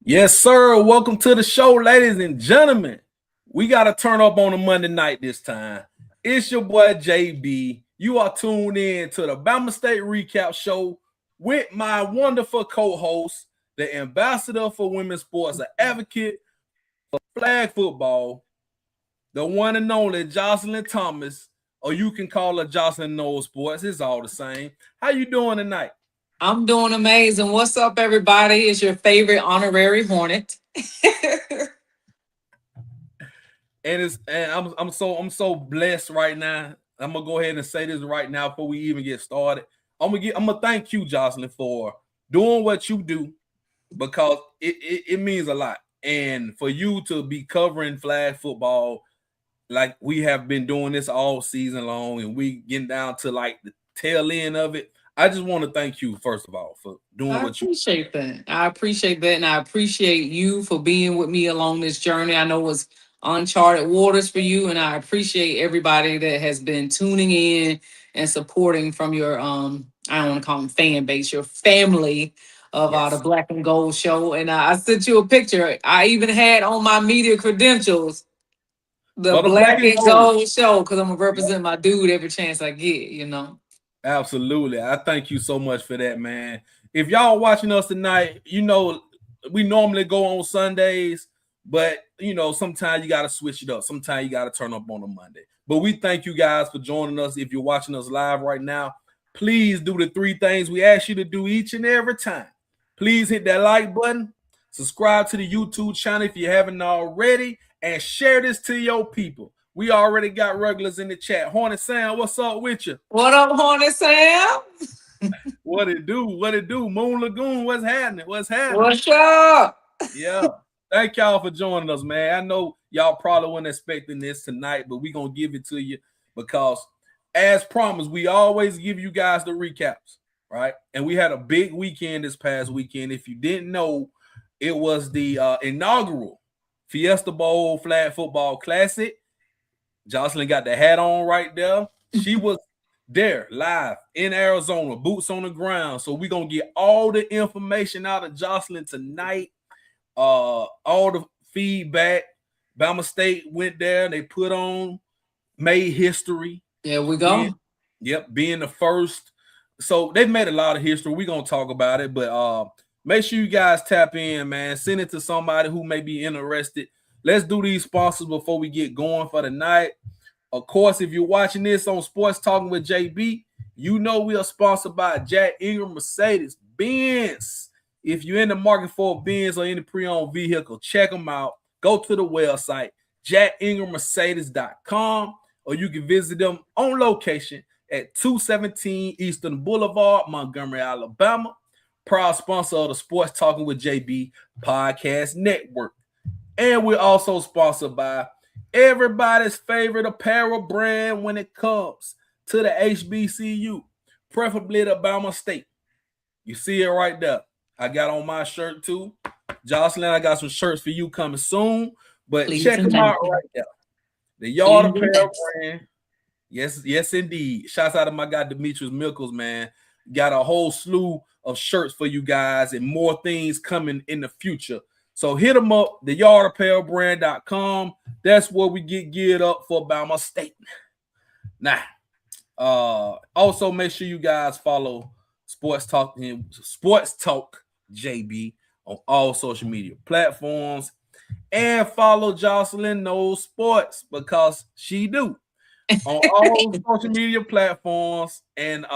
Yes, sir. Welcome to the show, ladies and gentlemen. We got to turn up on a Monday night this time. It's your boy JB. You are tuned in to the Bama State Recap Show with my wonderful co-host, the ambassador for women's sports, an advocate for flag football, the one and only Jocelyn Thomas, or you can call her Jocelyn Knowles Sports. It's all the same. How you doing tonight? I'm doing amazing. What's up, everybody? It's your favorite honorary Hornet. And I'm so blessed right now. I'm gonna go ahead and say this right now before we even get started. I'm gonna thank you, Jocelyn, for doing what you do because it means a lot. And for you to be covering flag football like we have been doing this all season long, and we getting down to like the tail end of it. I just want to thank you first of all for doing I what you. appreciate that. I appreciate that. And I appreciate you for being with me along this journey. I know it's uncharted waters for you. And I appreciate everybody that has been tuning in and supporting from your I don't want to call them fan base, your family of the Yes. Black and Gold show. And I sent you a picture. I even had on my media credentials the For the black Black and and gold. Gold show because I'm gonna Yep. represent my dude every chance I get. Absolutely. I thank you so much for that, man. If y'all watching us tonight, we normally go on Sundays, but sometimes you got to switch it up. Sometimes you got to turn up on a Monday. But we thank you guys for joining us. If you're watching us live right now, please do the three things we ask you to do each and every time. Please hit that like button, subscribe to the YouTube channel if you haven't already, and share this to your people. We already got regulars in the chat. Hornet Sam, what's up with you? What up, Hornet Sam? What it do? What it do? Moon Lagoon, what's happening? What's happening? What's up? Yeah. Thank y'all for joining us, man. I know y'all probably weren't expecting this tonight, but we're going to give it to you because, as promised, we always give you guys the recaps, right? And we had a big weekend this past weekend. If you didn't know, it was the inaugural Fiesta Bowl Flag Football Classic. Jocelyn got the hat on right there. She was there live in Arizona, boots on the ground. So we're gonna get all the information out of Jocelyn tonight. All the feedback. Bama State went there, they put on, made history. There we Being, go. being the first. So they've made a lot of history. We're gonna talk about it, but make sure you guys tap in, man. Send it to somebody who may be interested. Let's do these sponsors before we get going for the night. Of course, if you're watching this on Sports Talking with JB, you know we are sponsored by Jack Ingram Mercedes Benz. If you're in the market for a Benz or any pre-owned vehicle, check them out. Go to the website, jackingrammercedes.com, or you can visit them on location at 217 Eastern Boulevard, Montgomery, Alabama. Proud sponsor of the Sports Talking with JB podcast network. And we're also sponsored by everybody's favorite apparel brand when it comes to the HBCU, preferably the Bama State. You see it right there. I got on my shirt too. Jocelyn, I got some shirts for you coming soon, but Please check and them out thank you. right there. The Yard Please and Apparel thanks. brand. Yes, yes, indeed. Shouts out to my guy Demetrius Mickles, man. Got a whole slew of shirts for you guys and more things coming in the future. So hit them up, theyardapparelbrand.com. That's where we get geared up for Bama State. Now, also make sure you guys follow Sports Talk JB on all social media platforms, and follow Jocelyn Knowles Sports because she do on all social media platforms. And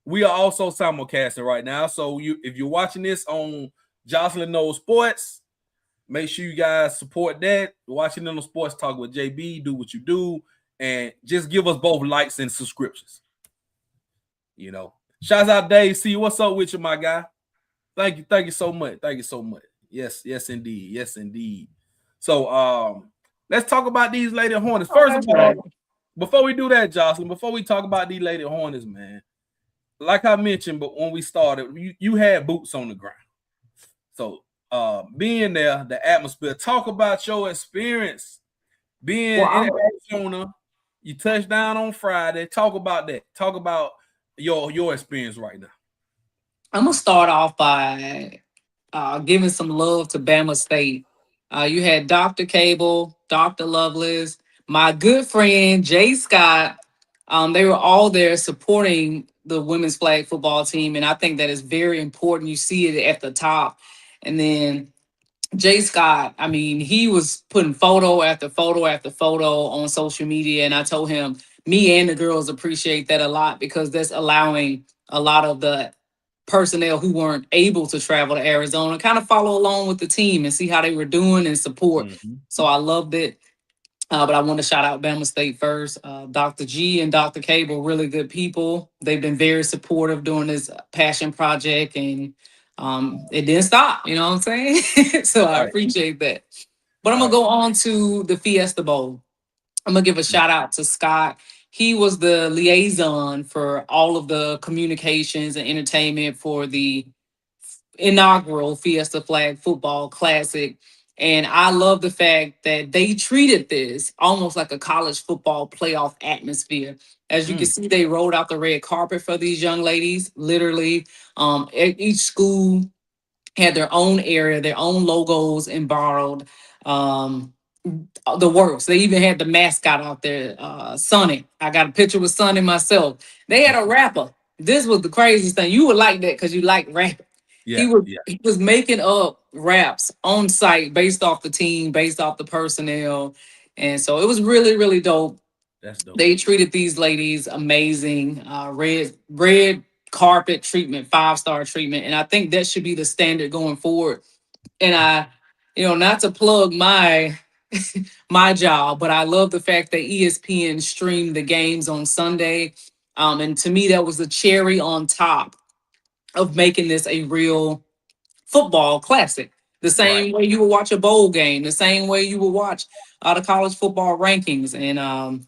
we are also simulcasting right now. So if you're watching this on Jocelyn Knowles Sports, make sure you guys support that. Watching them on Sports Talk with JB, do what you do, and just give us both likes and subscriptions. Shouts out Dave C. What's up with you, my guy? Thank you so much. Thank you so much. Yes, indeed. Yes, indeed. So let's talk about these Lady Hornets. First of all, before we do that, Jocelyn, before we talk about these Lady Hornets, man, like I mentioned, but when we started, you had boots on the ground. So being there, the atmosphere, talk about your experience being in Arizona. You touched down on Friday. Talk about that. Talk about your experience right now. I'm gonna start off by giving some love to Bama State. You had Dr. Cable, Dr. Lovelace, my good friend Jay Scott. They were all there supporting the women's flag football team, and I think that is very important. You see it at the top, and then Jay Scott, I mean, he was putting photo after photo after photo on social media. And I told him, me and the girls appreciate that a lot because that's allowing a lot of the personnel who weren't able to travel to Arizona kind of follow along with the team and see how they were doing and support. Mhm. So I loved it. But I want to shout out Bama State first. Dr. G and Dr. Cable, really good people. They've been very supportive during this passion project, and it didn't stop. You know what I'm saying? So I Right. appreciate that. But I'm gonna Right. go on to the Fiesta Bowl. I'm gonna give a shout out to Scott. He was the liaison for all of the communications and entertainment for the inaugural Fiesta Flag Football Classic. And I love the fact that they treated this almost like a college football playoff atmosphere. As you can Mm. see, they rolled out the red carpet for these young ladies, literally. Each school had their own area, their own logos and borrowed. Um, the works. They even had the mascot out there, Sonny. I got a picture with Sonny myself. They had a rapper. This was the craziest thing. You would like that because you like rap. He Yeah. was Yeah. he was making up raps on site based off the team, based off the personnel, and so it was really really dope. That's dope. They treated these ladies amazing. Red carpet treatment, 5-star treatment, and I think that should be the standard going forward. And not to plug my job, but I love the fact that ESPN streamed the games on Sunday. And to me, that was the cherry on top of making this a real football classic. The Right. same way you would watch a bowl game, the same way you would watch the college football rankings. And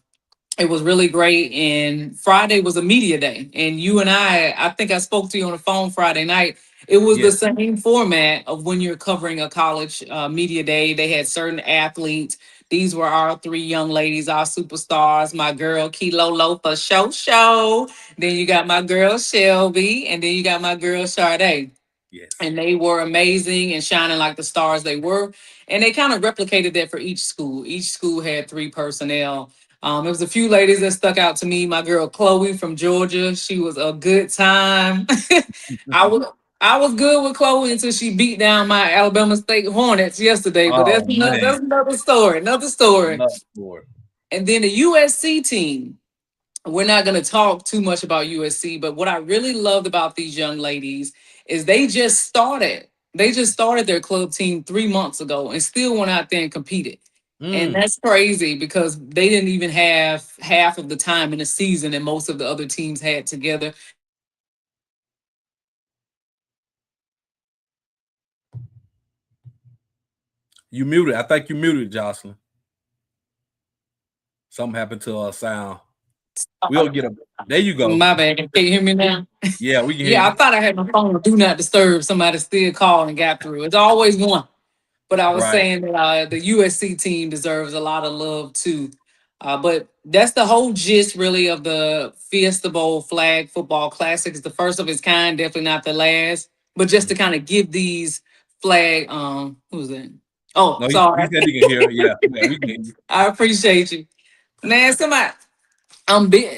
it was really great. And Friday was a media day. And you and I think I spoke to you on the phone Friday night. It was the Yes. same format of when you're covering a college media day. They had certain athletes. These were our three young ladies, our superstars. My girl Kilo Lofa Show. Then you got my girl Shelby, and then you got my girl Sade, Yes. and they were amazing and shining like the stars they were. And they kind of replicated that for each school. Each school had three personnel. There was a few ladies that stuck out to me. My girl Chloe from Georgia, she was a good time. I was I was good with Chloe until she beat down my Alabama State Hornets yesterday. But Oh that's man. another story. Another story. Enough for it. And then the USC team, we're not going to talk too much about USC, but what I really loved about these young ladies is they just started. They just started their club team 3 months ago and still went out there and competed. And Mm. that's crazy because they didn't even have half of the time in the season that most of the other teams had together. You muted. I think you muted, Jocelyn. Something happened to our sound. We'll get a. There you go. My bad. Can you hear me now? Yeah, we can hear Yeah, I you. thought I had my phone on do not disturb. Somebody still called and got through. It's always one. But I was Right. saying that the USC team deserves a lot of love too. But that's the whole gist, really, of the Fiesta Bowl Flag Football Classic. It's the first of its kind, definitely not the last. But just to kind of give these flag, who's that? Oh, No, he sorry. said he can hear. Yeah, yeah, we can hear you. I appreciate you, man.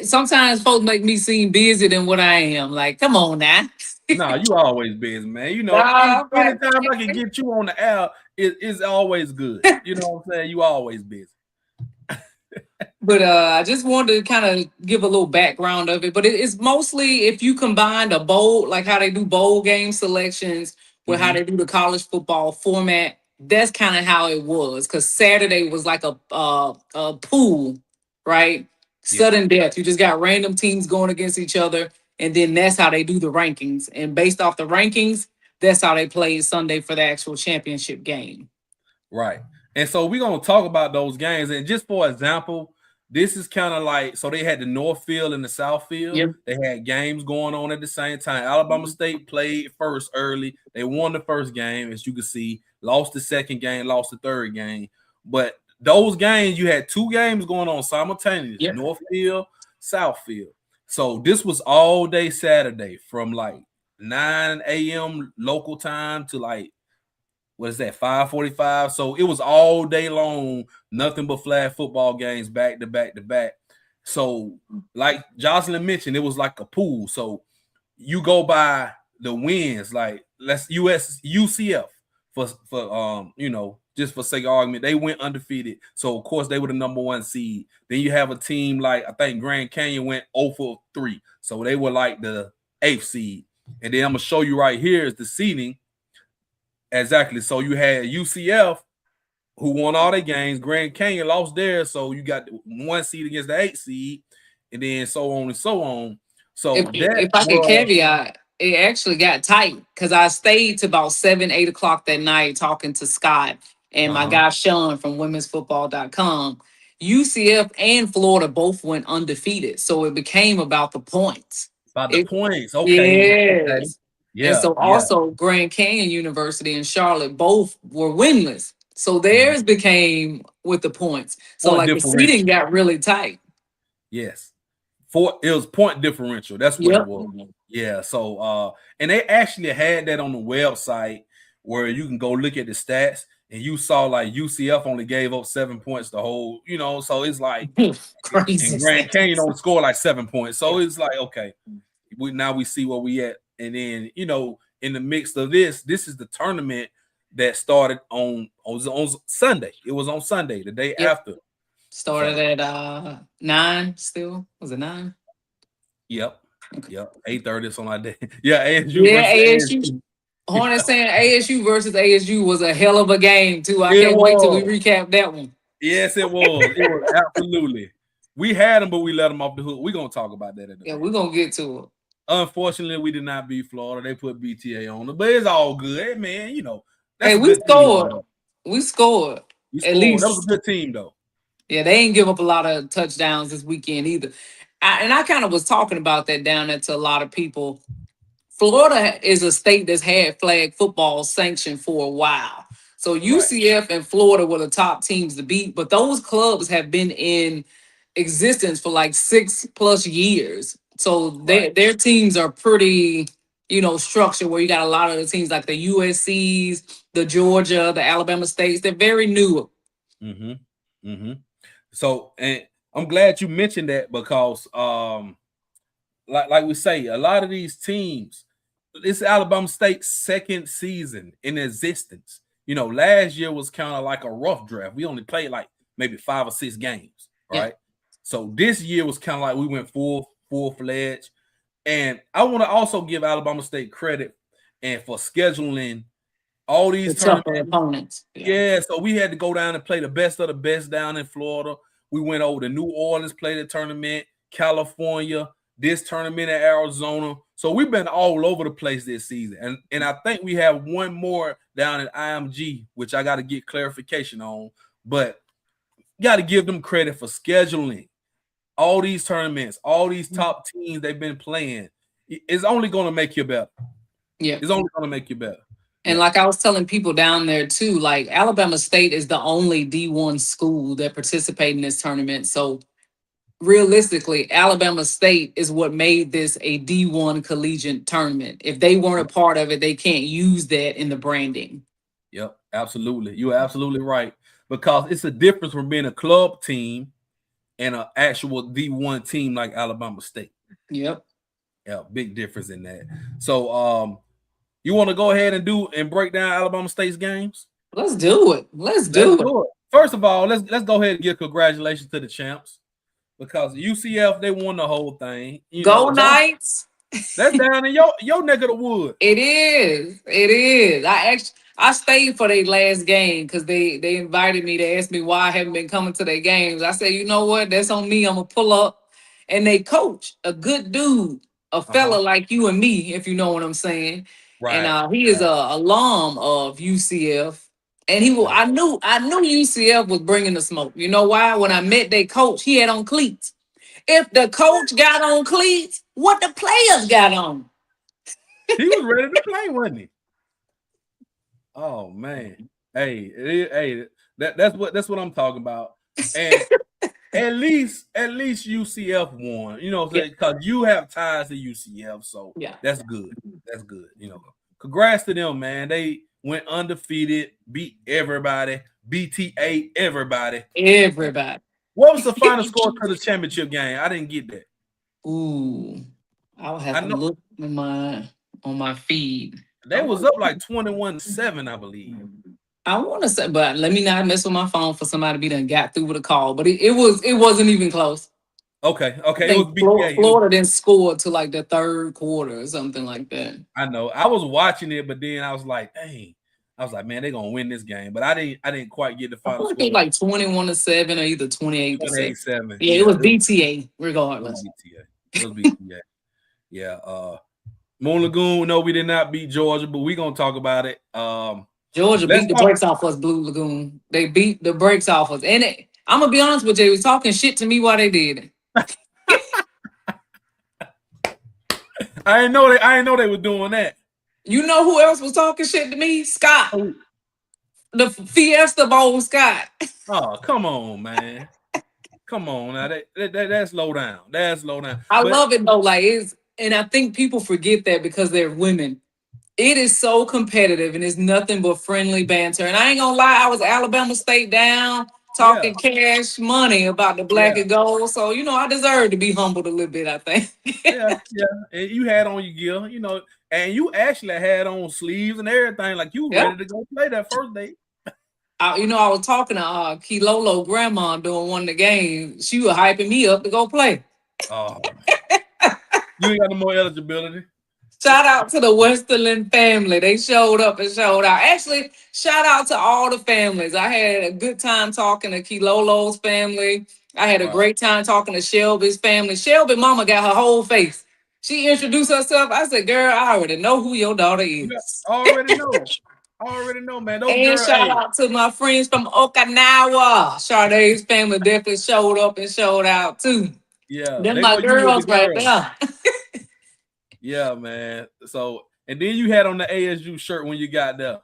Sometimes folks make me seem busier than what I am. Like, come on now. Nah, you always busy, man. You know, Nah, right. anytime I can get you on the air, it's always good. You know what I'm saying? You always busy. But I just wanted to kind of give a little background of it. But it's mostly if you combine a bowl, like how they do bowl game selections with how Mm-hmm. they do the college football format. That's kind of how it was. Because Saturday was like a pool, right? Yeah. Sudden death. You just got random teams going against each other, and then that's how they do the rankings. And based off the rankings, that's how they play Sunday for the actual championship game. Right. And so we're gonna talk about those games. And just for example, this is kind of like so they had the North Field and the South Field. Yep. They had games going on at the same time. Alabama State played first early. They won the first game, as you can see, lost the second game, lost the third game. But those games, you had two games going on simultaneously, Yep. North Field, South Field. So this was all day Saturday from like 9 a.m. local time to like what is that, 5:45? So it was all day long, nothing but flag football games back to back to back. So, like Jocelyn mentioned, it was like a pool. So you go by the wins, like let's UCF for just for sake of argument, they went undefeated. So of course they were the number 1 seed. Then you have a team like I think Grand Canyon went 0 for 3. So they were like the 8th seed. And then I'm gonna show you right here is the seeding. Exactly. So you had UCF who won all their games. Grand Canyon lost theirs. So you got 1 seed against the 8th seed, and then so on and so on. So If I could caveat, it actually got tight because I stayed to about 7, 8 o'clock that night talking to Scott and my guy Sean from womensfootball.com. UCF and Florida both went undefeated. So it became about the points. Points. Okay. Okay. Yes. Yeah. And so also Grand Canyon University and Charlotte both were winless. So theirs became with the points. So like the seeding got really tight. Yes. It was point differential. That's what it was. Yeah. So and they actually had that on the website where you can go look at the stats, and you saw like UCF only gave up 7 points the whole, so it's like crazy. And Grand Canyon only scored like 7 points. So it's like, okay, we see where we at. And then, in the mix of this is the tournament that started on Sunday. It was on Sunday, the day after. Started at 9 still. Was it 9? Yep. Okay. Yep. 8:30 something like that. Yeah, ASU. Yeah, ASU. Hornets saying ASU versus ASU was a hell of a game too. I can't wait till we recap that one. Yes, it was. It was absolutely. We had them, but we let them off the hook. We're gonna talk about that. We're gonna get to it. Unfortunately, we did not beat Florida. They put BTA on it, but it's all good, man. Hey, we scored. We scored. At least that was a good team, though. Yeah, they ain't give up a lot of touchdowns this weekend either. I kind of was talking about that down there to a lot of people. Florida is a state that's had flag football sanctioned for a while. So UCF and Florida were the top teams to beat, but those clubs have been in existence for like 6+ years. So their teams are pretty, structured, where you got a lot of the teams like the USCs, the Georgia, the Alabama States. They're very new. So, and I'm glad you mentioned that because, like we say, a lot of these teams, it's Alabama State's second season in existence. Last year was kind of like a rough draft. We only played like maybe 5 or 6 games, right? Yeah. So this year was kind of like we went full-fledged. And I want to also give Alabama State credit and for scheduling all these opponents. Yeah, so we had to go down and play the best of the best down in Florida. We went over to New Orleans, played the tournament, California, this tournament in Arizona. So we've been all over the place this season. And I think we have one more down at IMG, which I got to get clarification on. But you got to give them credit for scheduling all these tournaments, all these top teams they've been playing. It's only going to make you better. Yeah. It's only going to make you better. And like I was telling people down there too, like Alabama State is the only D1 school that participate in this tournament. So realistically, Alabama State is what made this a D1 collegiate tournament. If they weren't a part of it, they can't use that in the branding. Yep, absolutely. You're absolutely right. Because it's a difference from being a club team and an actual D1 team like Alabama State. Yep. Yeah, big difference in that. So you want to go ahead and break down Alabama State's games? Let's do it. Let's do it. First of all, let's go ahead and give congratulations to the champs. Because UCF, they won the whole thing. Go Knights! That's down in your neck of the woods. It is. It is. I stayed for their last game because they invited me. They asked me why I haven't been coming to their games. I said, you know what? That's on me. I'm gonna pull up. And they coach a good dude, a fella like you and me, if you know what I'm saying. Right. And he is a alum of UCF. And I knew UCF was bringing the smoke. You know why? When I met their coach, he had on cleats. If the coach got on cleats, what the players got on? He was ready to play, wasn't he? Oh man, hey, that's what I'm talking about. And at least UCF won. Because you have ties to UCF, so that's good. That's good. Congrats to them, man. went undefeated, beat everybody, BTA everybody. Everybody. What was the final score to the championship game? I didn't get that. Ooh, I'll have I to know look in on my feed. they was up like 21-7, I believe. I want to say, but let me not mess with my phone for somebody to be done got through with a call. But it wasn't even close. Okay, I it was think BTA. Florida didn't score to like the third quarter or something like that. I know. I was watching it, but then I was like, dang. I was like, man, they're gonna win this game. But I didn't quite get the I final thought it was score. like 21-7 or either 28-7. 28-7. Yeah, it Yeah, was it BTA was regardless. BTA. It was BTA. Yeah. Moon Lagoon, no, we did not beat Georgia, but we're gonna talk about it. Georgia Let's beat the talk. brakes off us, Blue Lagoon. They beat the brakes off us. And I'm going to be honest with you, they was talking shit to me while they did it. I didn't know they were doing that. You know who else was talking shit to me? Scott. Oh, The Fiesta Bowl Scott. oh, come on, man. Come on now. That's low down. That's low down. I But love it though. And I think people forget that because they're women. It is so competitive and it's nothing but friendly banter. And I ain't gonna lie, I was Alabama State down yeah, talking cash money about the black yeah, and gold. So, I deserve to be humbled a little bit, I think. yeah. And you had on your gear, and you actually had on sleeves and everything, like you were Yeah. ready to go play that first day. I was talking to Kilolo grandma during one of the games. She was hyping me up to go play. Oh, you ain't got no more eligibility. Shout out to the Westerland family. They showed up and showed out. Actually, shout out to all the families. I had a good time talking to Kilolo's family. I had a Wow. great time talking to Shelby's family. Shelby mama got her whole face. She introduced herself. I said, girl, I already know who your daughter is. Already know. Already know, man. Those And girls, shout hey, out to my friends from Okinawa. Sade's family definitely showed up and showed out too. yeah, Them they my know you with the girls right girls. there. Yeah, man. So, and then you had on the ASU shirt when you got there.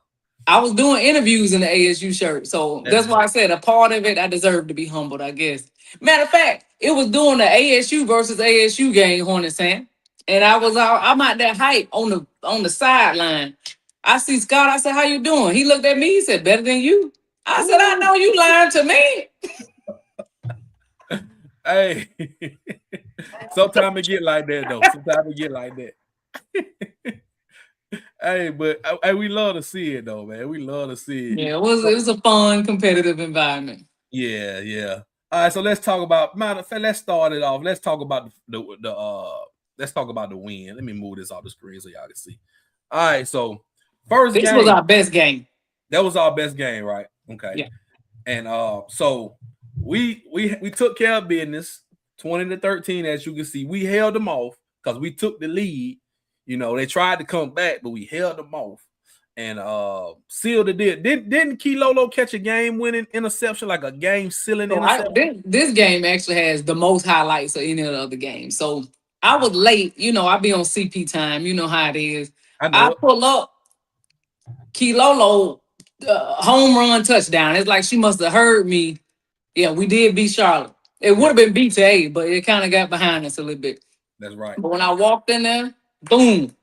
I was doing interviews in the ASU shirt. So that's why I said a part of it, I deserve to be humbled, I guess. Matter of fact, it was doing the ASU versus ASU game, Hornet Sam. And I'm out there hype on the sideline. I see Scott. I said, how you doing? He looked at me, he said, better than you. I said, I know you lying to me. Hey, sometimes it get like that though. Sometimes it get like that. Hey, but hey, we love to see it though, man. We love to see it. Yeah, it was a fun, competitive environment. Yeah, yeah. All right, so let's talk about. Matter of fact, let's start it off. Let's talk about let's talk about the win. Let me move this off the screen so y'all can see. All right, so first This game. was our best game. That was our best game, right? Okay. Yeah. And so we took care of business 20-13, as you can see. We held them off because we took the lead. They tried to come back, but we held them off and sealed the deal. Didn't Kilolo catch a game-winning interception, like a game-sealing interception? This game actually has the most highlights of any of the other games. So I was late. I be on CP time. You know how it is. I know I it. pull up Kilolo home run touchdown. It's like she must have heard me. Yeah, we did beat Charlotte. It would have been BTA, but it kind of got behind us a little bit. That's right. But when I walked in there, boom,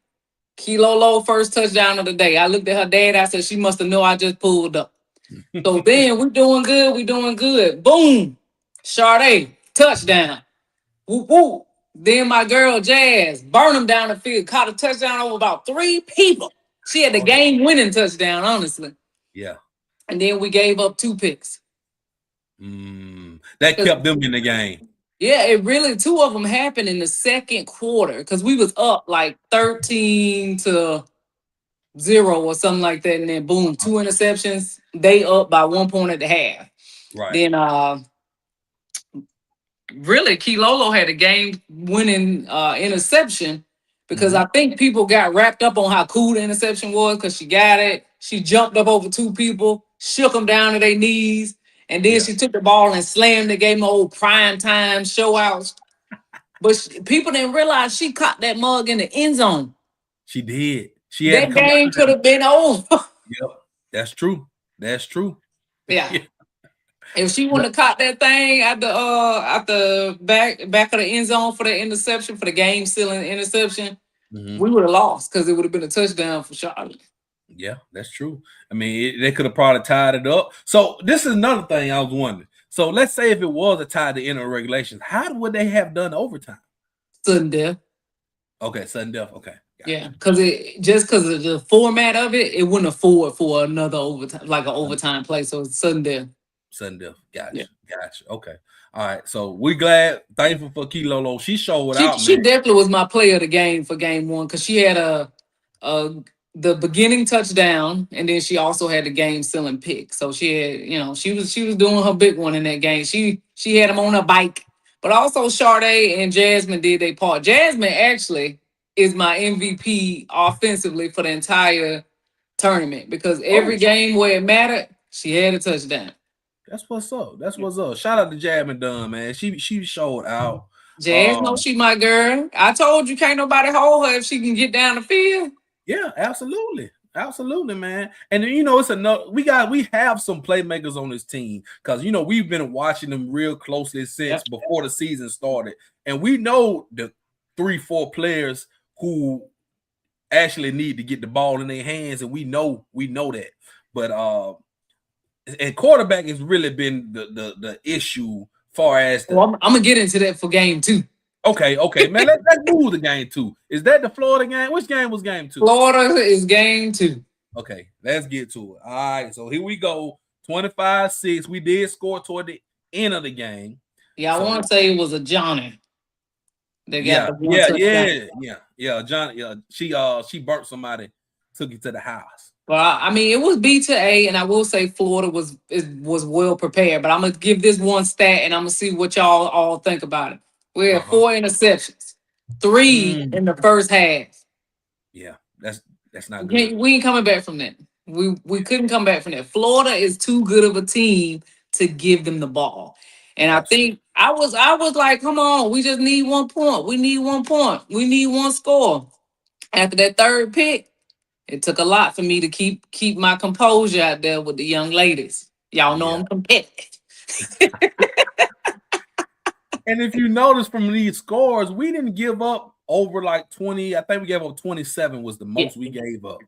Kilolo first touchdown of the day. I looked at her dad. I said, she must have known I just pulled up. So then we doing good. We doing good. Boom, Sade touchdown. Whoop whoop. Then my girl Jazz burned him down the field, caught a touchdown over about 3 people. She had the game-winning touchdown, honestly. Yeah. And then we gave up 2 picks. That kept them in the game. Yeah, it really 2 of them happened in the second quarter because we was up like 13-0 or something like that, and then boom, 2 interceptions. They up by 1 point at the half. Right. Then really Kilolo had a game-winning interception because I think people got wrapped up on how cool the interception was because she got it. She jumped up over 2 people, shook them down to their knees, and then she took the ball and slammed the game old prime time show outs. But people didn't realize she caught that mug in the end zone. She did. She had that game could have been over. Yep, that's true. That's true. Yeah. If she wouldn't have caught that thing at the back of the end zone for the interception, for the game sealing interception, we would have lost because it would have been a touchdown for Charlotte. Yeah, that's true. I mean, they could have probably tied it up. So this is another thing I was wondering. So let's say if it was a tie to inner regulations, how would they have done overtime? Sudden death. Okay, sudden death. Okay, Yeah, gotcha. because it just because of the format of it, it wouldn't afford for another overtime, like an overtime play. So it's sudden death. Sudden death. Yeah, Gotcha. Okay. All right. So we glad, thankful for Kilolo. She showed she out, man. she definitely was my player of the game for game one because she had a the beginning touchdown, and then she also had the game sealing pick. So she had, she was doing her big one in that game. She had him on her bike, but also Sade and Jasmine did their part. Jasmine actually is my MVP offensively for the entire tournament because every Oh, game where it mattered, she had a touchdown. that's what's up. That's what's up. Shout out to Jab and Dunn, man. She showed out. Jazz knows she my girl. I told you can't nobody hold her if she can get down the field. Yeah, absolutely. Absolutely, man. And then, it's enough. We have some playmakers on this team because we've been watching them real closely since Yep. before the season started. And we know the 3-4 players who actually need to get the ball in their hands, and we know that. But and quarterback has really been the issue far as the Well, I'm gonna get into that for game two. okay, man. Let's move the game two. Is that the Florida game? Which game was game two? Florida is game two. Okay, let's get to it. All right, so here we go. 25-6. We did score toward the end of the game. Yeah, I So want to say it was a Johnny that got yeah, the one touchdown. John, yeah. She burnt somebody, took it to the house. But I mean, it was B to A, and I will say Florida was well prepared. But I'm gonna give this one stat, and I'm gonna see what y'all all think about it. We had Uh-huh. 4 interceptions, 3 Mm, in the first half. yeah, that's not We good. ain't coming back from that. We couldn't come back from that. Florida is too good of a team to give them the ball. And I Absolutely. think I was like, come on, we just need 1 point. We need 1 point. We need one score. After that third pick, it took a lot for me to keep my composure out there with the young ladies. Y'all know Yeah. I'm competitive. And if you notice from these scores, we didn't give up over like 20. I think we gave up 27 was the Yeah, most we gave up.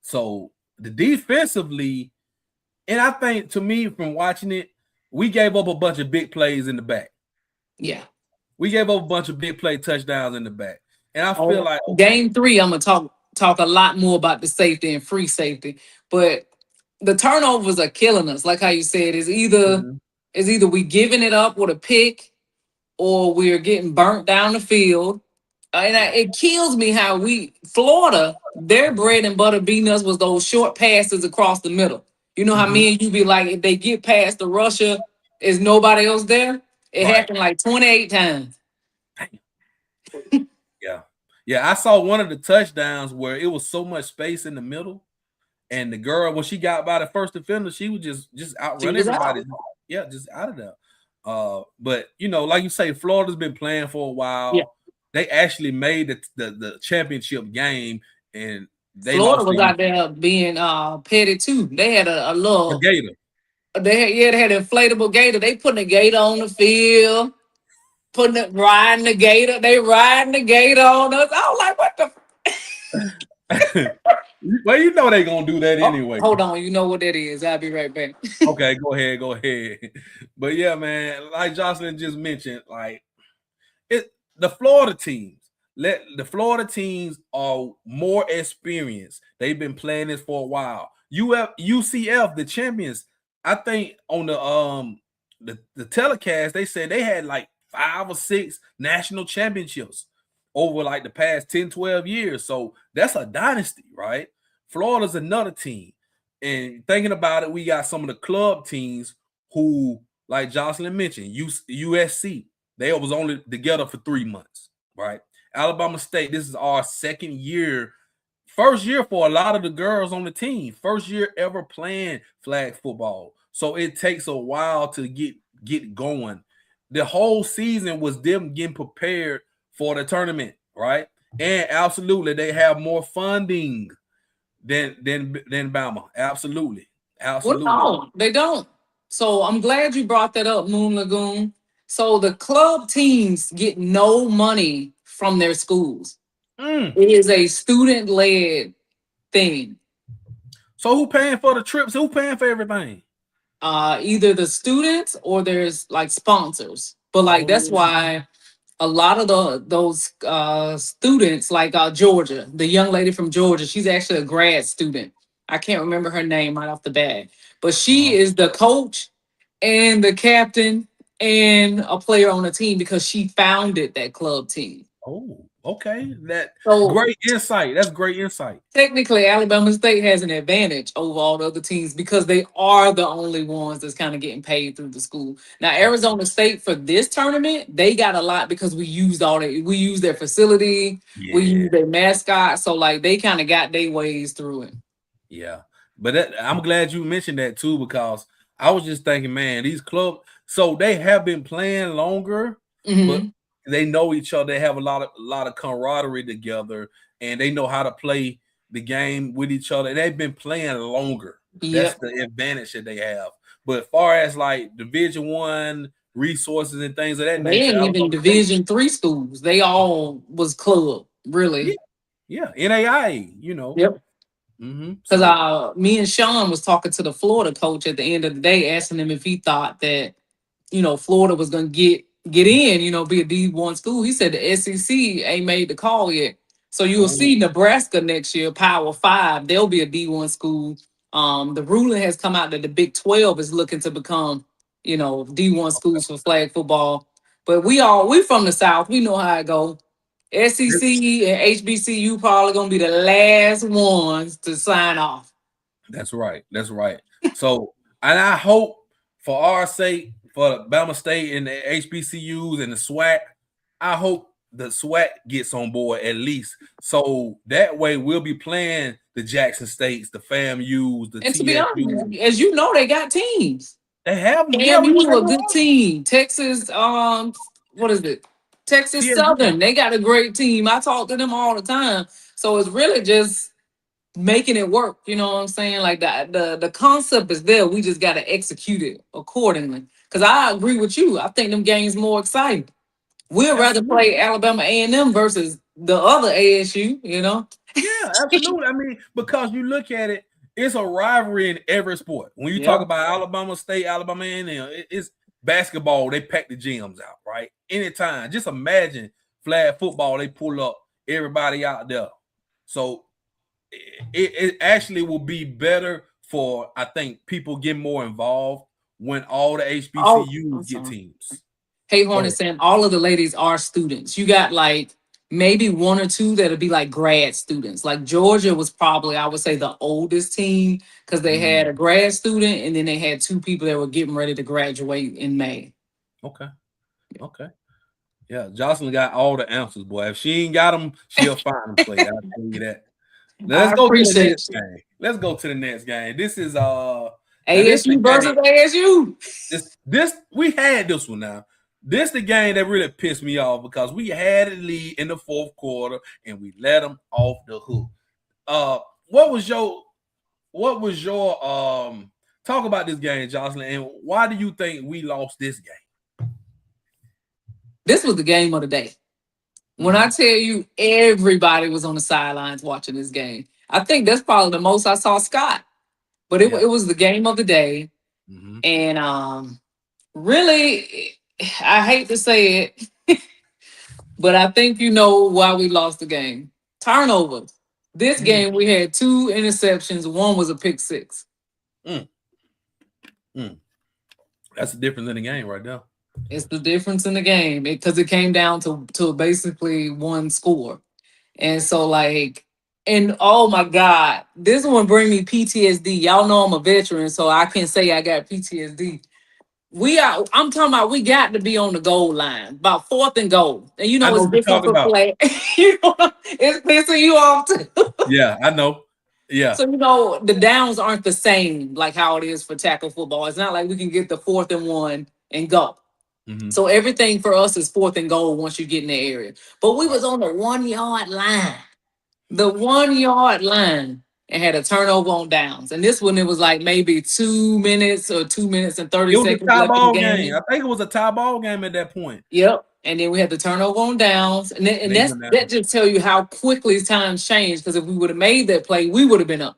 So the defensively, and I think to me from watching it, we gave up a bunch of big plays in the back. yeah. We gave up a bunch of big play touchdowns in the back. And I feel Oh, like, okay. game three, I'm gonna talk a lot more about the safety and free safety, but the turnovers are killing us. Like how you said, Mhm. is either we giving it up with a pick or we're getting burnt down the field. Yeah. It kills me how Florida, their bread and butter beating us was those short passes across the middle. You know how Mhm. me and you be like, if they get past the rusher, is nobody else there? It Right. happened like 28 times. Yeah. Yeah. I saw one of the touchdowns where it was so much space in the middle. And the girl, when she got by the first defender, she would just She outrun was out. everybody. Yeah, just out of there. But like you say, Florida's been playing for a Yeah. while. They actually made the championship game, and they Florida lost was to out there being petty too. They had a the little Gator. they had an inflatable gator. They putting a gator on the field, riding the gator. They riding the gator on us. I was like, what the Well, they gonna do that oh, anyway. hold on, you know what that is. I'll be right back. Okay, go ahead. But yeah, man, like Jocelyn just mentioned, like the Florida teams. The Florida teams are more experienced. They've been playing this for a while. UCF, the champions, I think on the telecast, they said they had like 5 or 6 national championships over like the past 10, 12 years. So that's a dynasty, right? Florida's another team. And thinking about it, we got some of the club teams who, like Jocelyn mentioned, USC, they was only together for 3 months, right? Alabama State, this is our second year, first year for a lot of the girls on the team, first year ever playing flag football. So it takes a while to get going. The whole season was them getting prepared for the tournament, right? And absolutely, they have more funding than Bama. Absolutely, Well, absolutely. no, they don't. So I'm glad you brought that up, Moon Lagoon. So the club teams get no money from their schools. Mm, It is a student led thing. So who paying for the trips? Who paying for everything? Either the students or there's like sponsors. But like that's Oh, why a lot of those students, like Georgia, the young lady from Georgia, she's actually a grad student. I can't remember her name right off the bat, but she uh-huh. is the coach and the captain and a player on the team because she founded that club team. Oh, okay. That So great insight. That's great insight. technically, Alabama State has an advantage over all the other teams because they are the only ones that's kind of getting paid through the school. Now, Arizona State for this tournament, they got a lot because we used their facility, we Yeah, used their mascot, so like they kind of got their ways through it. yeah. But I'm glad you mentioned that too because I was just thinking, man, these clubs. So they have been playing longer, but Hmm. they know each other. They have a lot of camaraderie together, and they know how to play the game with each other. And they've been playing longer. That's Yep, the advantage that they have. But as far as like Division 1 resources and things of that they nature, ain't even Alabama State, Division 3 schools. They all was club yeah, really. yeah, NAIA. Yep. Because So me and Sean was talking to the Florida coach at the end of the day, asking him if he thought that Florida was going to get in, be a D1 school. He said the SEC ain't made the call yet. So you will oh, see Nebraska next year, Power Five. They'll be a D1 school. The ruling has come out that the Big 12 is looking to become, D1 schools for flag football. But we from the South. We know how it go. SEC and HBCU probably gonna be the last ones to sign off. that's right. That's right. So, and I hope for our sake, for the Bama State and the HBCUs and the SWAC, I hope the SWAC gets on board at least. So that way we'll be playing the Jackson States, the FAMUs, the And to be TSUs. honest, as you know, they got teams. They have them. Yeah, we AMU played a them good all. team. Texas, what is it? Texas TSU. Southern, they got a great team. I talk to them all the time. So it's really just making it work. You know what I'm saying? Like the concept is there. We just got to execute it accordingly. Because I agree with you. I think them games more exciting. We'd rather Absolutely. play Alabama A&M versus the other ASU. Yeah, absolutely. I mean, because you look at it, it's a rivalry in every sport. When you talk Yep. about Alabama State, Alabama A&M, it's basketball. They pack the gyms out, right? Anytime. Just imagine flag football. They pull up everybody out there. So it actually will be better for I think people get more involved when all the Oh, I'm HBCUs get sorry. teams. Hey Go Hornet ahead. saying all of the ladies are students. You got like maybe one or two that'll be like grad students. Like Georgia was probably, I would say, the oldest team because they had a Mm, grad student and then they had two people that were getting ready to graduate in May. okay. Okay. Yeah, Jocelyn got all the answers, boy. If she ain't got them, she'll find them for you. I'll tell you that. Now, let's I go to the appreciate next you. game. Let's go to the next game. This is now this the ASU game. versus ASU. This we had this one now. This the game that really pissed me off because we had a lead in the fourth quarter and we let them off the hook. Uh, what was your talk about this game, Jocelyn, and why do you think we lost this This was the game of the day. When I game? tell you everybody was on the sidelines watching this game, I think that's probably the most I saw Scott. But it Yeah. was the game of the day. Mm-hmm. And really, I hate to say it, but I think you know why we lost the game. Turnovers. This Mm, game we had two interceptions. One was a pick six. mm, mm. That's the difference in the game right now. It's the difference in the game because it came down to basically one score. And so like, and oh my God, this one bring me PTSD. Y'all know I'm a veteran, so I can say I got PTSD. I'm talking about we got to be on the goal line, about fourth and goal. And I know it's what you're different talking for about. play. It's pissing you off too. Yeah, I know. Yeah. So the downs aren't the same like how it is for tackle football. It's not like we can get the fourth and one and go. Mm-hmm. So everything for us is fourth and goal once you get in the area. But we Right. was on the 1 yard line. The 1 yard line and had a turnover on downs. And this one, it was like maybe 2 minutes or 2 minutes and 30 It was a seconds tie left in the ball game. game. I think it was a tie ball game at that point. Yep. And then we had the turnover on downs. And, And and they that's went that down. just tell you how quickly times changed. Because if we would have made that play, we would have been up.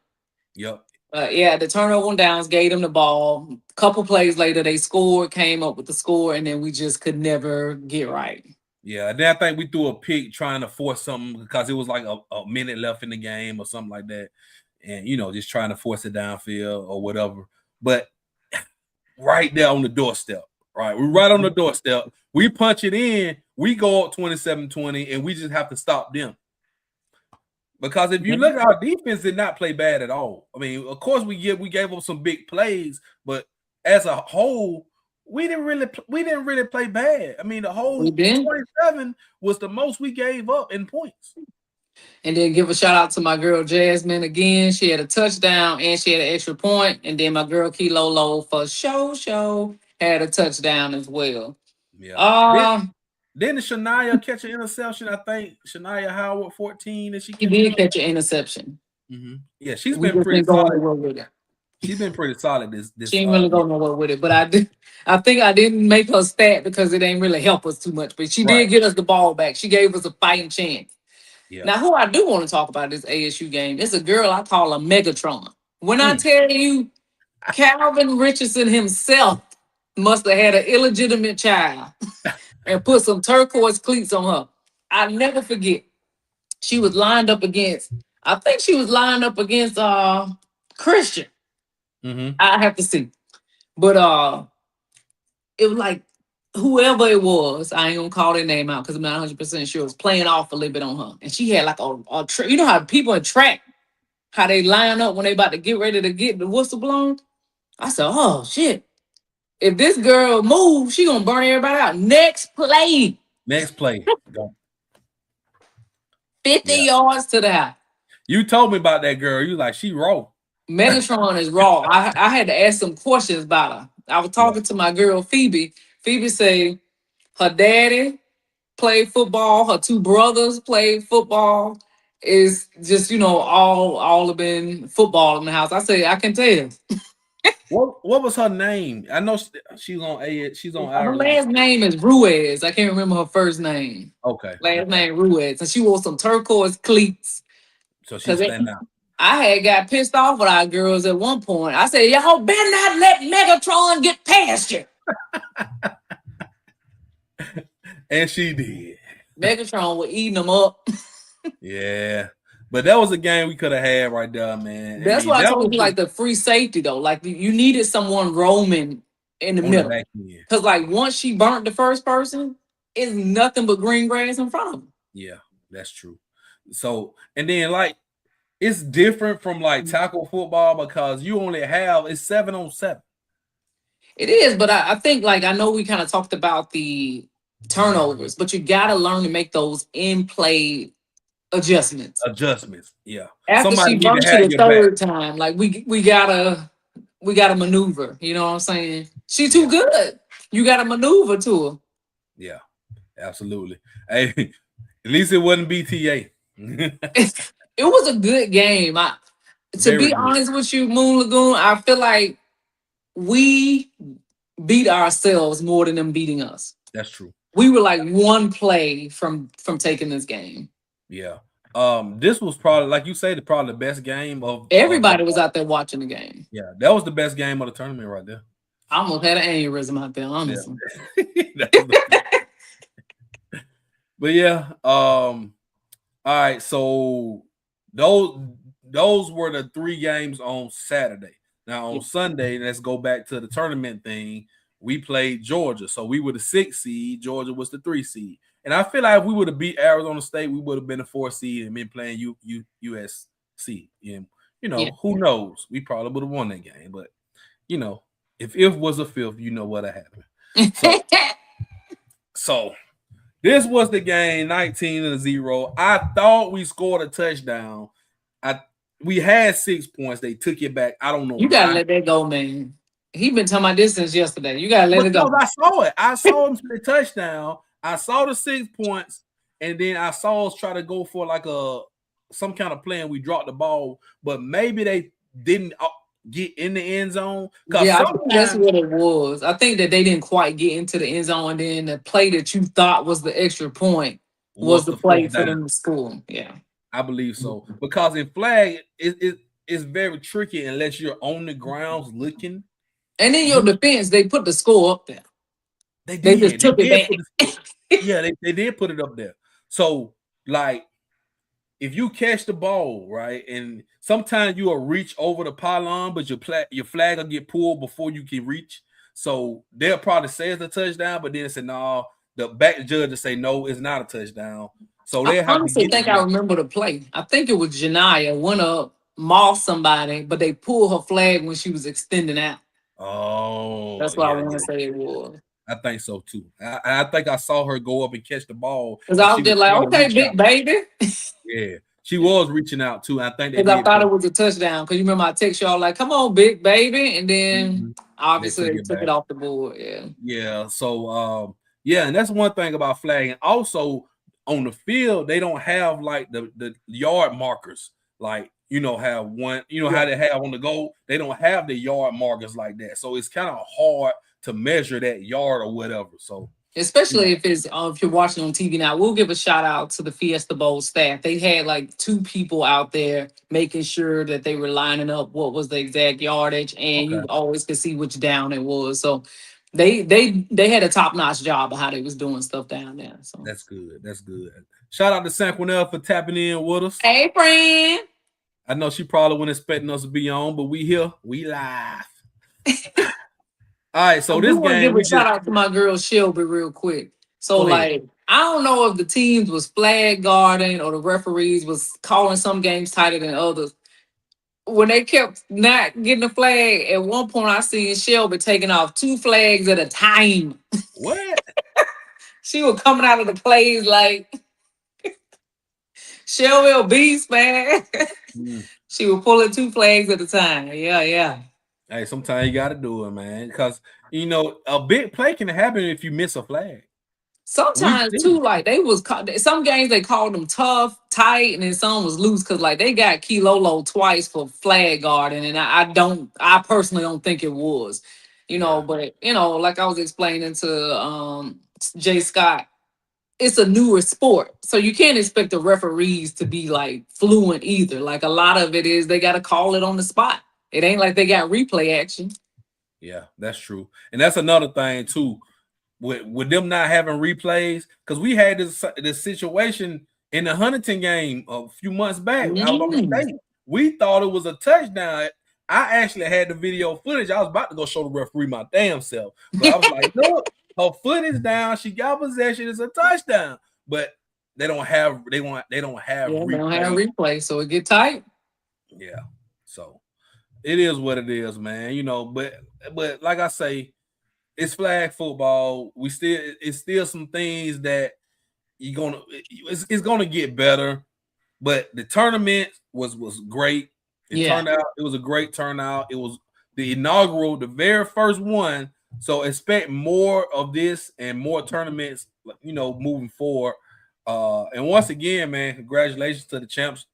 Yep. Yeah, the turnover on downs gave them the ball. Couple plays later, they scored, came up with the score, and then we just could never get right. Yeah, and then I think we threw a pick trying to force something because it was like a minute left in the game or something like that. And, just trying to force it downfield or whatever. But right there on the doorstep, right? We're right on the doorstep. We punch it in, we go up 27-20, and we just have to stop them. Because if you look at our defense, did not play bad at all. I mean, of course, we gave up some big plays, but as a whole, we didn't really play bad. I mean, the whole 27 was the most we gave up in points. And then give a shout out to my girl Jasmine again. She had a touchdown and she had an extra point. And then my girl Kilolo for show had a touchdown as well. Yeah. Didn't Shania catch an interception? I think Shania Howard 14. And she did catch an interception. Mm-hmm. Yeah, she's been pretty solid. With it. She's been pretty solid. This she ain't really go nowhere with it, but I think I didn't make her stat because it ain't really help us too much. But she did get us the ball back. She gave us a fighting chance. Yeah. Now, who I do want to talk about this ASU game, it's a girl I call a Megatron. When I tell you, Calvin Richardson himself must have had an illegitimate child and put some turquoise cleats on her. I never forget. She was lined up against, I think she was lined up against Christian. Mm-hmm. I have to see. But it was like whoever it was, I ain't gonna call their name out because I'm not 100% sure, was playing off a little bit on her. And she had like a you know how people in track, how they line up when they about to get ready to get the whistle blown? I said, oh shit. If this girl moves, she gonna burn everybody out. Next play. Go. 50 yards to the house. You told me about that girl. You like, she raw. Megatron is raw. I had to ask some questions about her. I was talking to my girl Phoebe. Phoebe said her daddy played football. Her two brothers played football. Is just all have been football in the house. I say I can tell. What was her name? I know she's on A. She's on Her last name is Ruiz. I can't remember her first name. Okay. Last name Ruiz, and she wore some turquoise cleats. So she's standing out. I had got pissed off with our girls at one point. I said, y'all better not let Megatron get past you. And she did. Megatron was eating them up. Yeah. But that was a game we could have had right there, man. That's why I told you, like, the free safety, though. Like, you needed someone roaming in the middle. Because, like, once she burnt the first person, it's nothing but green grass in front of them. Yeah, that's true. So, and then, like, it's different from, like, tackle football because you only have, it's 7-on-7. It is, but I think, like, I know we kind of talked about the turnovers, but you got to learn to make those in-play adjustments, yeah. After she burnt you the third time, like we gotta maneuver. You know what I'm saying? She too good. You gotta maneuver to her. Yeah, absolutely. Hey, at least it wasn't BTA. It was a good game. To be honest with you, Moon Lagoon, I feel like we beat ourselves more than them beating us. That's true. We were like one play from taking this game. Yeah. This was probably, like you say, probably the best game of everybody was out there watching the game. Yeah, that was the best game of the tournament right there. I almost had an aneurysm out there, honestly. Yeah. But yeah, all right. So those were the 3 games on Saturday. Now on Sunday, let's go back to the tournament thing. We played Georgia, so we were the 6th seed. Georgia was the 3 seed. And I feel like if we would have beat Arizona State, we would have been the 4th seed and been playing USC. And, who knows? We probably would have won that game. But, if was a 5th, you know what happened. So this was the game, 19-0. I thought we scored a touchdown. We had 6 points. They took it back. I don't know. You got to let that go, man. He been talking about this since yesterday. You got to let it go. I saw it. I saw him the touchdown. I saw the 6 points, and then I saw us try to go for like some kind of play, and we dropped the ball. But maybe they didn't get in the end zone. Yeah, I think that's what it was. I think that they didn't quite get into the end zone, and then the play that you thought was the extra point was the play for them to score. Yeah, I believe so. Because in flag, it's very tricky unless you're on the grounds looking. And in your You defense, they put the score up there. they They just did. They took it did back. put the score. Yeah, they did put it up there. So like if you catch the ball, right, and sometimes you will reach over the pylon, but your flag will get pulled before you can reach. So they'll probably say it's a touchdown, but then say no, the back judge will say no, it's not a touchdown. So I they have to honestly get the think I judge. remember the play. I think it was Janiyah went up, mauled somebody, but they pulled her flag when she was extending out. Oh That's what I yeah, want to yeah. say it was. I think so too. I think I saw her go up and catch the ball, Because and I she was was just like, trying to okay, reach big out. baby. Yeah, she was reaching out too. I think they Because I did thought put it it. was a touchdown. Because you remember I text y'all like, come on, big baby. And then Mhm. They obviously took they it took it back. off the board. Yeah. Yeah. So yeah, and that's one thing about flagging. Also on the field, they don't have like the yard markers. Like, have one, Yeah. how they have on the goal. They don't have the yard markers like that. So it's kind of hard to measure that yard or whatever. So, you Especially know, if you're watching on TV now, we'll give a shout out to the Fiesta Bowl staff. They had like two people out there making sure that they were lining up what was the exact yardage, and okay. you always could see which down it was. So they had a top notch job of how they was doing stuff down there. So That's good. That's good. Shout out to Sanquinel for tapping in with us. hey, friend. I know she probably wasn't expecting us to be on, but we here. We live. All right, I so do this want to game give a we shout just out to my girl Shelby real quick. So go ahead. like I don't know if the teams was flag guarding or the referees was calling some games tighter than others. When they kept not getting a flag, at one point I seen Shelby taking off two flags at a time. What? She was coming out of the plays like Shelby a beast, man. Mm. She was pulling two flags at a time. Yeah, yeah. Hey, sometimes you got to do it, man, because a big play can happen if you miss a flag. We've Sometimes seen too, it. like they was some games they called them tough, tight, and then some was loose because like they got Kilolo twice for flag guarding, and I personally don't think it was, Yeah, but like I was explaining to Jay Scott, it's a newer sport, so you can't expect the referees to be like fluent either. Like a lot of it is they got to call it on the spot. It ain't like they got replay action. yeah, that's true, and that's another thing too. With them not having replays, because we had this situation in the Huntington game a few months back. Alabama Mm. State. We thought it was a touchdown. I actually had the video footage. I was about to go show the referee my damn self, but I was like, look, her foot is down. She got possession. It's a touchdown. But they don't have Yeah, they don't have replay. replay, so it get tight. Yeah. So it is what it is, man. But like I say, it's flag football. It's still some things that it's gonna get better. But the tournament was great. Yeah. It was a great turnout. It was the very first one. So expect more of this and more tournaments, moving forward. And once again, man, congratulations to the champs,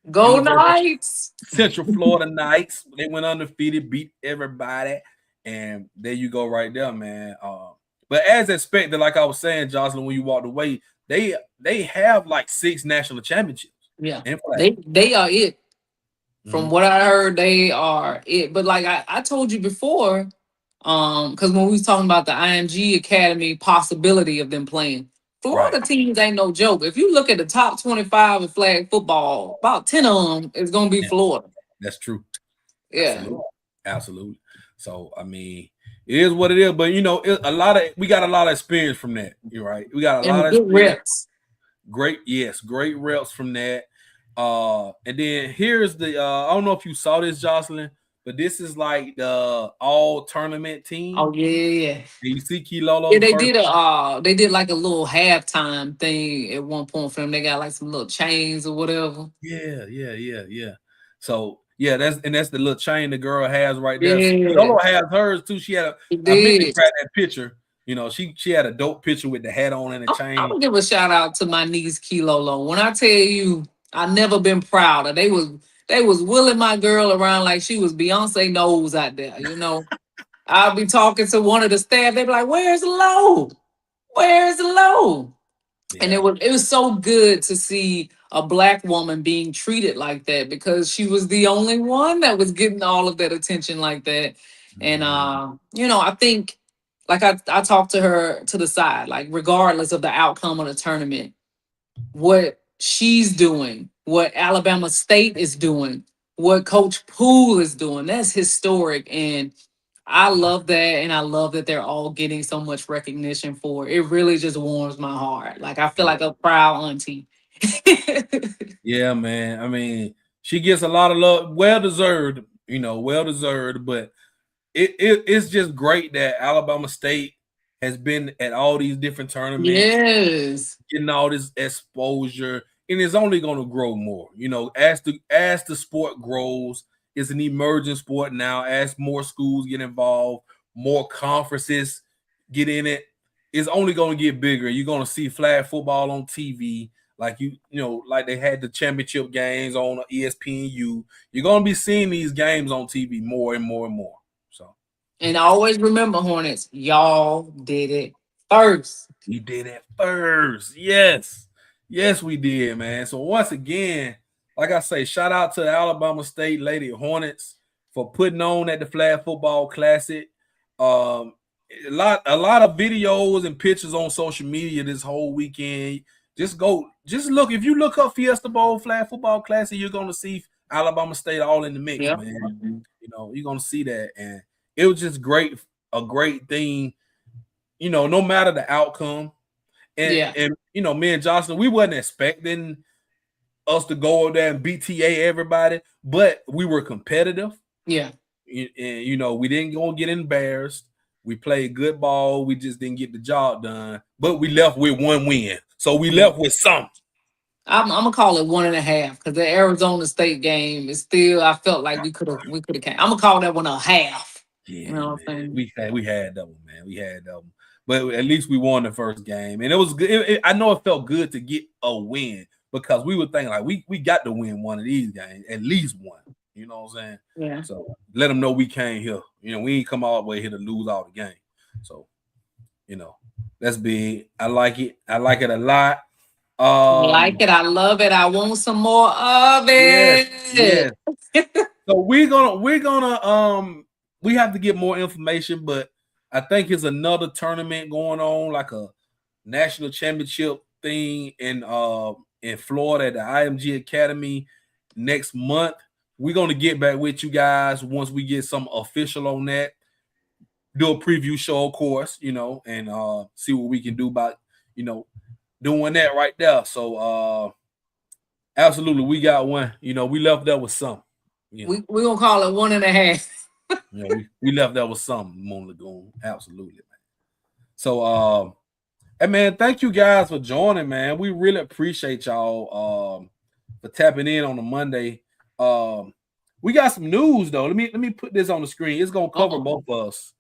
Go University Knights. Central Florida Knights. They went undefeated, beat everybody, and there you go, right there, man. But as expected, like I was saying, Jocelyn, when you walked away, they have like 6 national championships Yeah. in flag. They are it. From Mhm. what I heard, they are it. But like I told you before, because when we was talking about the IMG Academy possibility of them playing, Right. Florida teams ain't no joke. If you look at the top 25 in flag football, about 10 of them is gonna be Yeah, Florida. that's true. Yeah. Absolutely. Absolutely. So I mean, it is what it is. But we got a lot of experience from that. You're right. We got a lot And of good experience. reps. Great reps from that. And then here's the I don't know if you saw this, Jocelyn, but this is like the all tournament Oh team. yeah, yeah, yeah. And you see Kilolo Yeah, the first. they did like a little halftime thing at one point for them. They got like some little chains or whatever. Yeah. So yeah, that's the little chain the girl has right there. Yeah, Kilolo has hers too. it I meant to did. grab that picture. She had a dope picture with the hat on and the I'm chain. gonna give a shout out to my niece Kilolo. When I tell you, I never been prouder. They was wheeling my girl around like she was Beyonce Knowles out there. I'll be talking to one of the staff. They be like, "Where's Low? Where's Low?" And Yeah. it was so good to see a black woman being treated like that, because she was the only one that was getting all of that attention like that. And Mhm. I think, like, I talked to her to the side, like, regardless of the outcome of the tournament, what she's doing, what Alabama State is doing, what Coach Poole is doing, that's historic. And I love that, and I love that they're all getting so much recognition for it. It really just warms my heart. Like, I feel Yeah. like a proud auntie. Yeah, man. I mean, she gets a lot of love, well deserved, well deserved. But it's just great that Alabama State has been at all these different tournaments, Yes. getting all this exposure, and it's only going to grow more. As the sport grows, it's an emerging sport now. As more schools get involved, more conferences get in it, it's only going to get bigger. You're going to see flag football on TV, like like they had the championship games on ESPNU. You're going to be seeing these games on TV more and more and more. So, And always remember, Hornets, y'all did it first. we did it first. Yes. Yes, we did, man. So once again, like I say, shout out to the Alabama State Lady Hornets for putting on at the Flag Football Classic. Um, a lot of videos and pictures on social media this whole weekend. Just look. If you look up Fiesta Bowl Flag Football Classic, you're gonna see Alabama State all in the mix, Yep. man. You're gonna see that, and it was just great, a great thing. No matter the outcome, Yeah. and me and Jocelyn, we wasn't expecting us to go over there and BTA everybody, but we were competitive. Yeah. And we didn't go and get embarrassed. We played good ball. We just didn't get the job done, but we left with one win. So we left with something. I'm gonna call it 1.5, because the Arizona State game is still. I felt like we could have came. I'm gonna call that one a half. You Yeah, know what I'm man. saying? We had that one, man. We had that one. But at least we won the first game. And it was good. I know it felt good to get a win, because we were thinking like we got to win one of these games, at least one. You know what I'm saying? Yeah. So let them know we came here. We ain't come all the way here to lose all the game. So, that's big. I like it. I like it a lot. Like it. I love it. I want some more of Yes, it. yes. So we have to get more information, but I think it's another tournament going on, like a national championship thing in Florida at the IMG Academy next month. We're gonna get back with you guys once we get some official on that. Do a preview show, of course, and see what we can do about doing that right there. So absolutely, we got one. We left that with some. We gonna call it 1.5. We left that with some Moon Lagoon. Absolutely, man. So hey man, thank you guys for joining, man. We really appreciate y'all for tapping in on a Monday. We got some news though. Let me put this on the screen. It's gonna cover both of us.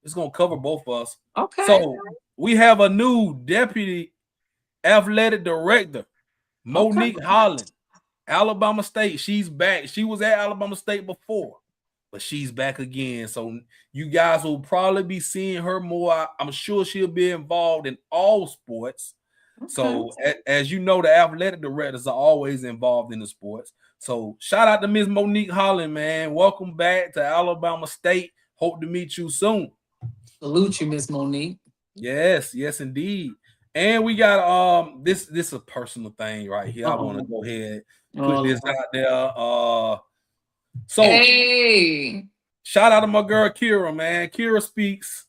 It's gonna cover both of us. Okay. So we have a new deputy athletic director, Monique Holland, Alabama State. She's back. She was at Alabama State before, but she's back again. So you guys will probably be seeing her more. I'm sure she'll be involved in all sports. Okay. So as you know, the athletic directors are always involved in the sports. So shout out to Miss Monique Holland, man. Welcome back to Alabama State. Hope to meet you soon. Salute you, Miss Monique. Yes, yes, indeed. And we got this is a personal thing right here. I want to go ahead put this out there. So hey, shout out to my girl Kira, man. Kira speaks.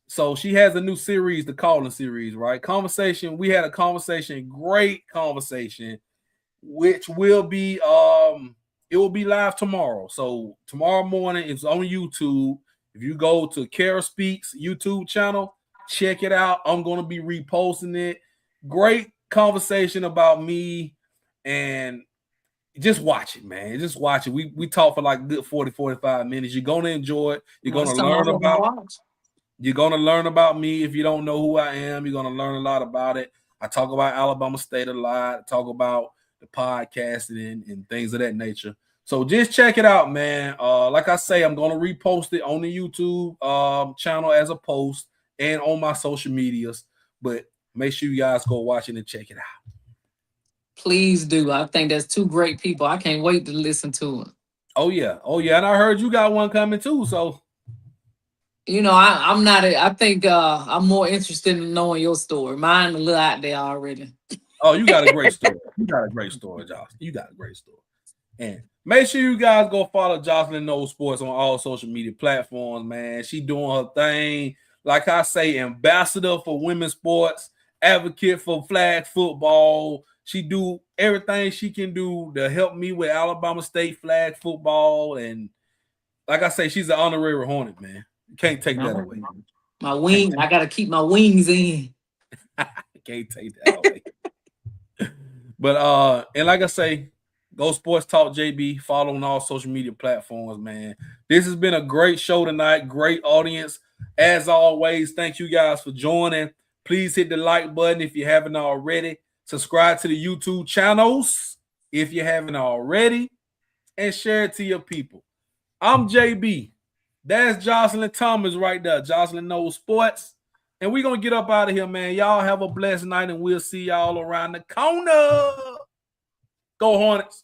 So she has a new series, the Calling series, right? Conversation. We had a conversation, great conversation, which will be it will be live tomorrow. So tomorrow morning it's on YouTube. If you go to Kara Speaks YouTube channel, check it out. I'm going to be reposting it. Great conversation about me, and just watch it, man. Just watch it. We talk for like good 40, 45 minutes. You're going to enjoy it. You're going to learn about me. If you don't know who I am, you're going to learn a lot about it. I talk about Alabama State a lot. I talk about the podcasting and things of that nature. So just check it out, man. Like I say, I'm going to repost it on the YouTube channel as a post and on my social medias. But Make sure you guys go watch it and check it out. Please do. I think that's two great people. I can't wait to listen to it. Oh yeah. And I heard you got one coming too. So I'm not. I think I'm more interested in knowing your story. Mine a little out there already. oh, you got a great story. You got a great story, Jocelyn. You got a great story. And make sure you guys go follow Jocelyn Knows Sports on all social media platforms, man. She doing her thing. Like I say, ambassador for women's sports, advocate for flag football. She do everything she can do to help me with Alabama State flag football. And like I say, she's an honorary Hornet, man. You can't take that away. My wing, I gotta keep my wings in. Can't take that away. But and like I say, go Sports Talk JB. Follow on all social media platforms, man. This has been a great show tonight. Great audience. As always, thank you guys for joining. Please hit the like button if you haven't already. Subscribe to the YouTube channels if you haven't already. And share it to your people. I'm JB. That's Jocelyn Thomas right there. Jocelyn Knows Sports. And we're going to get up out of here, man. Y'all have a blessed night, and we'll see y'all around the corner. Go Hornets.